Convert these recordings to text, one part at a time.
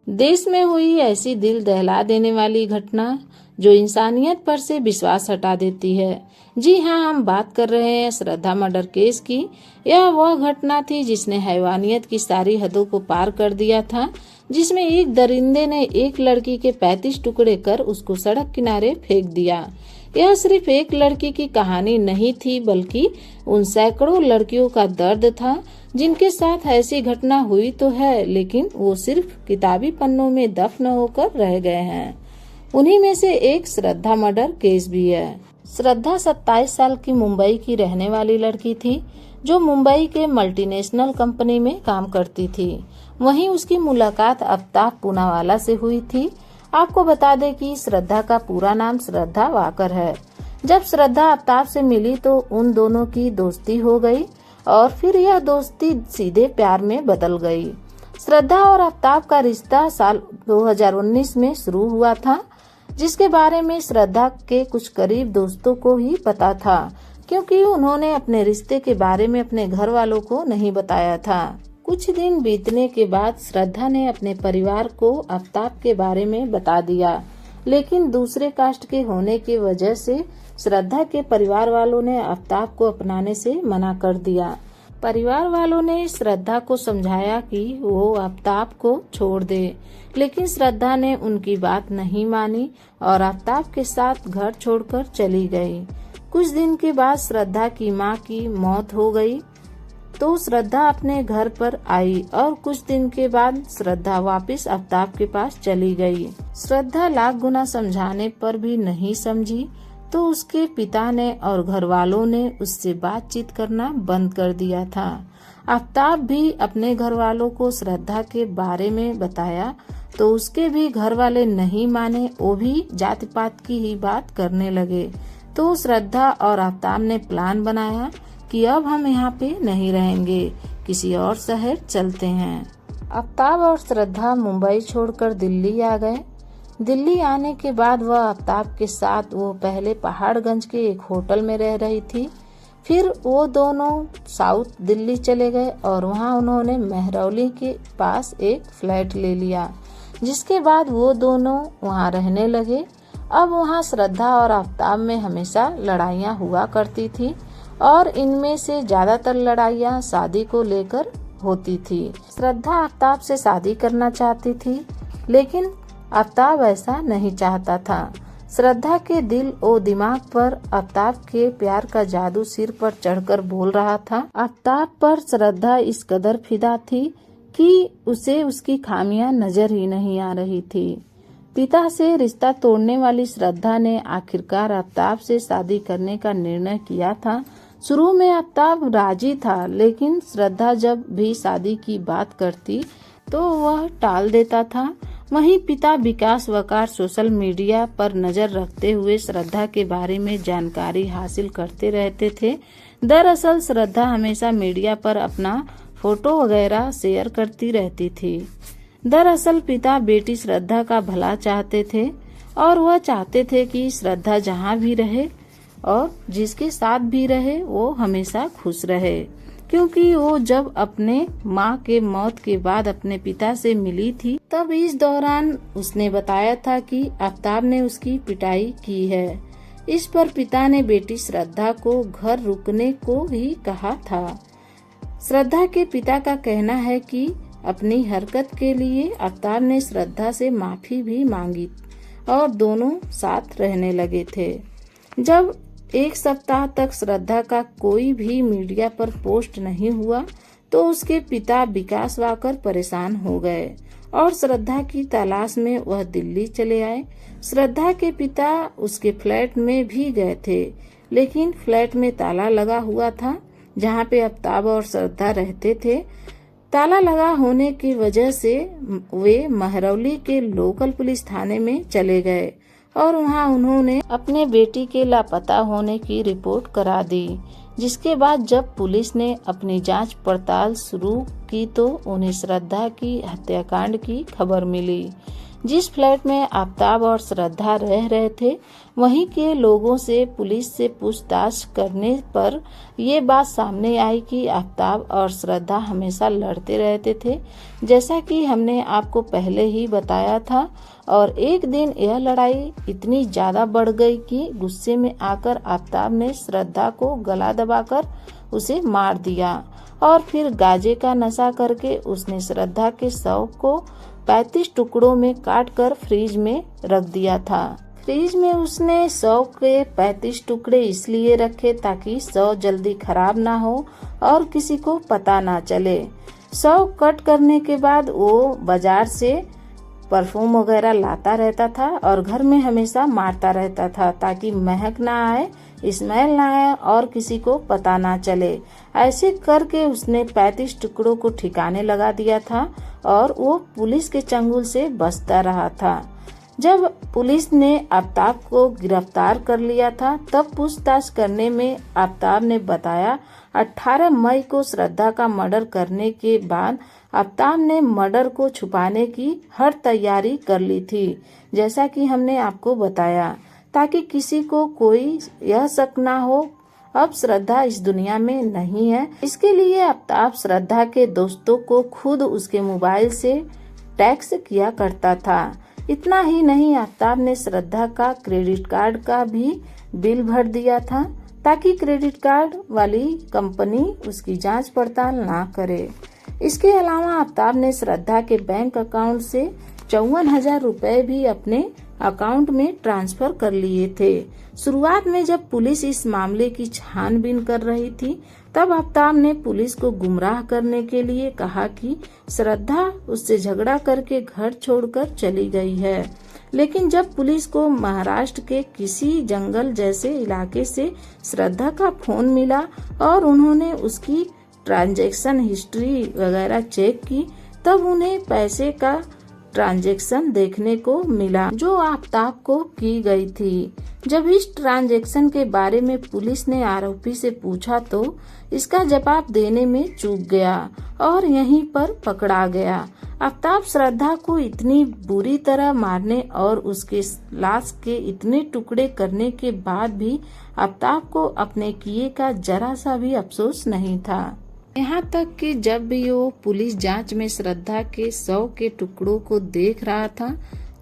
देश में हुई ऐसी दिल दहला देने वाली घटना जो इंसानियत पर से विश्वास हटा देती है। जी हाँ, हम बात कर रहे हैं श्रद्धा मर्डर केस की। यह वह घटना थी जिसने हैवानियत की सारी हदों को पार कर दिया था, जिसमें एक दरिंदे ने एक लड़की के 35 टुकड़े कर उसको सड़क किनारे फेंक दिया। यह सिर्फ एक लड़की की कहानी नहीं थी, बल्कि उन सैकड़ों लड़कियों का दर्द था जिनके साथ ऐसी घटना हुई तो है, लेकिन वो सिर्फ किताबी पन्नों में दफन होकर रह गए हैं। उन्हीं में से एक श्रद्धा मर्डर केस भी है। श्रद्धा 27 साल की मुंबई की रहने वाली लड़की थी जो मुंबई के मल्टीनेशनल कंपनी में काम करती थी। वहीं उसकी मुलाकात आफ्ताब पूनावाला से हुई थी। आपको बता दें कि श्रद्धा का पूरा नाम श्रद्धा वाकर है। जब श्रद्धा आफ्ताब से मिली तो उन दोनों की दोस्ती हो गई और फिर यह दोस्ती सीधे प्यार में बदल गई। श्रद्धा और आफ्ताब का रिश्ता साल 2019 में शुरू हुआ था, जिसके बारे में श्रद्धा के कुछ करीब दोस्तों को ही पता था, क्योंकि उन्होंने अपने रिश्ते के बारे में अपने घर वालों को नहीं बताया था। कुछ दिन बीतने के बाद श्रद्धा ने अपने परिवार को आफ्ताब के बारे में बता दिया, लेकिन दूसरे कास्ट के होने की वजह से श्रद्धा के परिवार वालों ने आफ्ताब को अपनाने से मना कर दिया। परिवार वालों ने श्रद्धा को समझाया कि वो आफ्ताब को छोड़ दे, लेकिन श्रद्धा ने उनकी बात नहीं मानी और आफ्ताब के साथ घर छोड़कर चली गई। कुछ दिन के बाद श्रद्धा की मां की मौत हो गई तो श्रद्धा अपने घर पर आई और कुछ दिन के बाद श्रद्धा वापस आफ्ताब के पास चली गई। श्रद्धा लाख गुना समझाने पर भी नहीं समझी तो उसके पिता ने और घर वालों ने उससे बातचीत करना बंद कर दिया था। आफ्ताब भी अपने घर वालों को श्रद्धा के बारे में बताया तो उसके भी घर वाले नहीं माने, वो भी जाति पात की ही बात करने लगे। तो श्रद्धा और आफ्ताब ने प्लान बनाया कि अब हम यहाँ पे नहीं रहेंगे, किसी और शहर चलते हैं। आफ्ताब और श्रद्धा मुंबई छोड़कर दिल्ली आ गए। दिल्ली आने के बाद वह आफ्ताब के साथ वो पहले पहाड़गंज के एक होटल में रह रही थी। फिर वो दोनों साउथ दिल्ली चले गए और वहाँ उन्होंने महरौली के पास एक फ्लैट ले लिया, जिसके बाद वो दोनों वहाँ रहने लगे। अब वहाँ श्रद्धा और आफ्ताब में हमेशा लड़ाइयाँ हुआ करती थी और इनमें से ज्यादातर लड़ाइयाँ शादी को लेकर होती थी। श्रद्धा आफ्ताब से शादी करना चाहती थी, लेकिन आफ्ताब ऐसा नहीं चाहता था। श्रद्धा के दिल और दिमाग पर आफ्ताब के प्यार का जादू सिर पर चढ़कर बोल रहा था। आफ्ताब पर श्रद्धा इस कदर फिदा थी कि उसे उसकी खामियां नजर ही नहीं आ रही थी। पिता से रिश्ता तोड़ने वाली श्रद्धा ने आखिरकार आफ्ताब से शादी करने का निर्णय किया था। शुरू में आफ्ताब राजी था, लेकिन श्रद्धा जब भी शादी की बात करती तो वह टाल देता था। वहीं पिता विकास वकार सोशल मीडिया पर नजर रखते हुए श्रद्धा के बारे में जानकारी हासिल करते रहते थे। दरअसल श्रद्धा हमेशा मीडिया पर अपना फोटो वगैरह शेयर करती रहती थी। दरअसल पिता बेटी श्रद्धा का भला चाहते थे और वह चाहते थे कि श्रद्धा जहाँ भी रहे और जिसके साथ भी रहे वो हमेशा खुश रहे, क्योंकि वो जब अपने माँ के मौत के बाद अपने पिता से मिली थी तब इस दौरान उसने बताया था कि आफ्ताब ने उसकी पिटाई की है। इस पर पिता ने बेटी श्रद्धा को घर रुकने को ही कहा था। श्रद्धा के पिता का कहना है कि अपनी हरकत के लिए आफ्ताब ने श्रद्धा से माफी भी मांगी और दोनों साथ रहने लगे थे। जब एक सप्ताह तक श्रद्धा का कोई भी मीडिया पर पोस्ट नहीं हुआ तो उसके पिता विकास वाकर परेशान हो गए और श्रद्धा की तलाश में वह दिल्ली चले आए। श्रद्धा के पिता उसके फ्लैट में भी गए थे, लेकिन फ्लैट में ताला लगा हुआ था जहाँ पे आफ्ताब और श्रद्धा रहते थे। ताला लगा होने की वजह से वे महरौली के लोकल पुलिस थाने में चले गए और वहां उन्होंने अपने बेटी के लापता होने की रिपोर्ट करा दी। जिसके बाद जब पुलिस ने अपनी जांच पड़ताल शुरू की तो उन्हें श्रद्धा की हत्याकांड की खबर मिली, जिस फ्लैट में आफताब और श्रद्धा रह रहे थे वहीं के लोगों से पुलिस से पूछताछ करने पर ये बात सामने आई कि आफताब और श्रद्धा हमेशा लड़ते रहते थे, जैसा कि हमने आपको पहले ही बताया था। और एक दिन यह लड़ाई इतनी ज्यादा बढ़ गई कि गुस्से में आकर आफताब ने श्रद्धा को गला दबाकर उसे मार दिया और फिर गांजे का नशा करके उसने श्रद्धा के शव को 35 टुकड़ों में काटकर फ्रिज में रख दिया था। फ्रिज में उसने शव के 35 टुकड़े इसलिए रखे ताकि शव जल्दी खराब ना हो और किसी को पता ना चले। शव कट करने के बाद वो बाजार से परफ्यूम वगैरह लाता रहता था और घर में हमेशा मारता रहता था ताकि महक ना आए, स्मेल ना आए और किसी को पता ना चले। ऐसे करके उसने 35 टुकड़ों को ठिकाने लगा दिया था और वो पुलिस के चंगुल से बचता रहा था। जब पुलिस ने आफताब को गिरफ्तार कर लिया था तब पूछताछ करने में आफताब ने बताया 18 मई को श्रद्धा का मर्डर करने के बाद आफताब ने मर्डर को छुपाने की हर तैयारी कर ली थी, जैसा कि हमने आपको बताया, ताकि किसी को कोई यह शक ना हो अब श्रद्धा इस दुनिया में नहीं है। इसके लिए आफताब श्रद्धा के दोस्तों को खुद उसके मोबाइल से टैक्स किया करता था। इतना ही नहीं, आफताब ने श्रद्धा का क्रेडिट कार्ड का भी बिल भर दिया था ताकि क्रेडिट कार्ड वाली कंपनी उसकी जांच पड़ताल ना करे। इसके अलावा आफताब ने श्रद्धा के बैंक अकाउंट से 54,000 रुपए भी अपने अकाउंट में ट्रांसफर कर लिए थे। शुरुआत में जब पुलिस इस मामले की छानबीन कर रही थी तब आफताब ने पुलिस को गुमराह करने के लिए कहा कि श्रद्धा उससे झगड़ा करके घर छोड़कर चली गई है। लेकिन जब पुलिस को महाराष्ट्र के किसी जंगल जैसे इलाके से श्रद्धा का फोन मिला और उन्होंने उसकी ट्रांजैक्शन हिस्ट्री वगैरह चेक की तब उन्हें पैसे का ट्रांजैक्शन देखने को मिला जो आफताब को की गई थी। जब इस ट्रांजैक्शन के बारे में पुलिस ने आरोपी से पूछा तो इसका जवाब देने में चूक गया और यहीं पर पकड़ा गया। आफताब श्रद्धा को इतनी बुरी तरह मारने और उसके लाश के इतने टुकड़े करने के बाद भी आफताब को अपने किए का जरा सा भी अफसोस नहीं था। यहाँ तक कि जब भी वो पुलिस जांच में श्रद्धा के शव के टुकड़ों को देख रहा था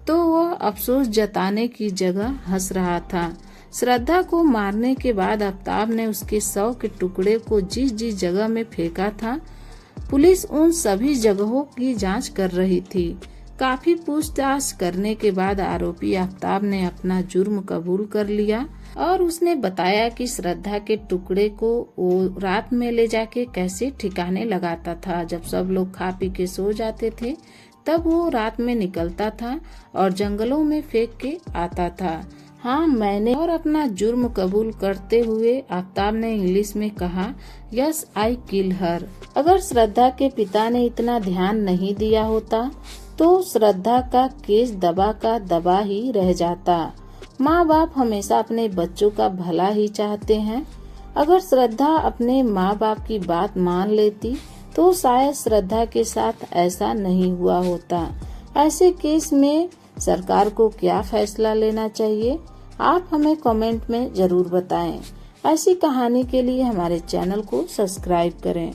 तो वह अफसोस जताने की जगह हंस रहा था। श्रद्धा को मारने के बाद आफताब ने उसके शव के टुकड़े को जिस जिस जगह में फेंका था पुलिस उन सभी जगहों की जांच कर रही थी। काफी पूछताछ करने के बाद आरोपी आफताब ने अपना जुर्म कबूल कर लिया और उसने बताया कि श्रद्धा के टुकड़े को वो रात में ले जाके कैसे ठिकाने लगाता था। जब सब लोग खा पी के सो जाते थे तब वो रात में निकलता था और जंगलों में फेंक के आता था। हाँ, मैंने और अपना जुर्म कबूल करते हुए आफताब ने इंग्लिश में कहा, यस आई किल हर। अगर श्रद्धा के पिता ने इतना ध्यान नहीं दिया होता तो श्रद्धा का केस दबा का दबा ही रह जाता। माँ बाप हमेशा अपने बच्चों का भला ही चाहते हैं। अगर श्रद्धा अपने माँ बाप की बात मान लेती तो शायद श्रद्धा के साथ ऐसा नहीं हुआ होता। ऐसे केस में सरकार को क्या फैसला लेना चाहिए, आप हमें कमेंट में जरूर बताएं। ऐसी कहानी के लिए हमारे चैनल को सब्सक्राइब करें।